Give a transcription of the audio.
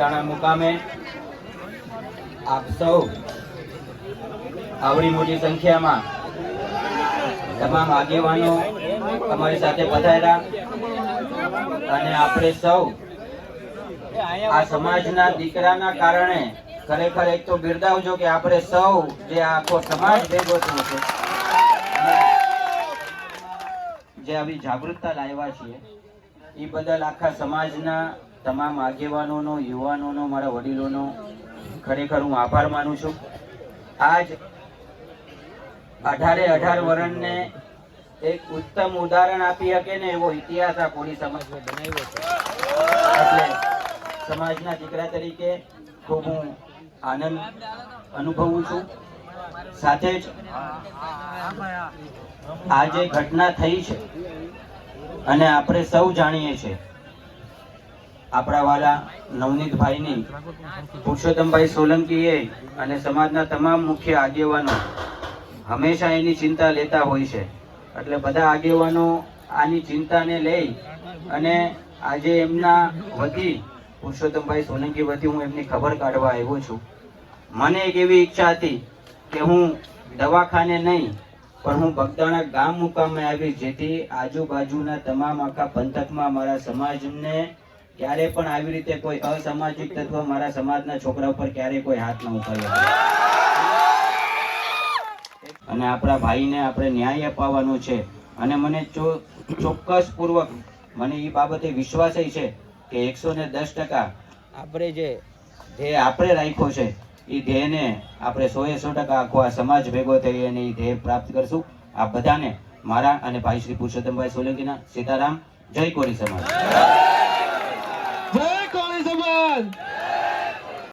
મુકામે આપ સૌ આવડી મોટી સંખ્યામાં તમામ આગેવાનો અમારી સાથે પધાર્યા અને આપણે સૌ આ સમાજના દીકરાના કારણે ખરેખર એક તો બિરદાવજો કે આપણે સૌ જે આખો સમાજ ભેગો થયો છે જે આવી જાગૃતતા લાવ્યા છીએ એ બદલ આખા સમાજના તમામ આગેવાનોનો, યુવાનોનો, મારા વડીલોનો ખરેખર હું આભાર માનું છું. આજ 18 વર્ષને એક ઉત્તમ ઉદાહરણ આપી શકે ને એવો ઇતિહાસ આ કોળી સમાજે બનાવ્યો છે. એટલે સમાજના દીકરા તરીકે ખૂબ હું આનંદ અનુભવું છું. સાથે જ આ જે ઘટના થઈ છે અને આપણે સૌ જાણીએ છીએ આપણા વાલા નવનીતભાઈની પુરુષોત્તમભાઈ સોલંકીએ અને સમાજના તમામ મુખ્ય આગેવાનો હંમેશા એની ચિંતા લેતા હોય છે. એટલે બધા આગેવાનો આની ચિંતાને લઈ અને આજે એમના વતી પુરુષોત્તમભાઈ સોલંકી વતી હું એમની ખબર કાઢવા આવ્યો છું. મને એક એવી ઈચ્છા હતી કે હું દવાખાને નહીં પણ હું બગદાણા ગામ મુકામે આવી, જેથી આજુબાજુના તમામ આખા પંથકમાં મારા સમાજને ક્યારે પણ આવી રીતે કોઈ અસામાજિક તત્વ મારા સમાજના છોકરા ઉપર ક્યારે કોઈ હાથ ન ઉપાડ્યો અને આપણા ભાઈને આપણે ન્યાય અપાવવાનો છે. અને મને ચોક્કસ પૂર્વક મને એ બાબતે વિશ્વાસ છે કે 110% આપણે જે ધ્યેય આપણે રાખ્યો છે એ ધ્યેયને આપણે 100% આખો આ સમાજ ભેગો થઈ અને એ ધ્યેય પ્રાપ્ત કરશું. આ બધાને મારા અને ભાઈ શ્રી પુરુષોત્તમભાઈ સોલંકીના સીતારામ. જય કોળી સમાજ. જય કોળી સમાજ.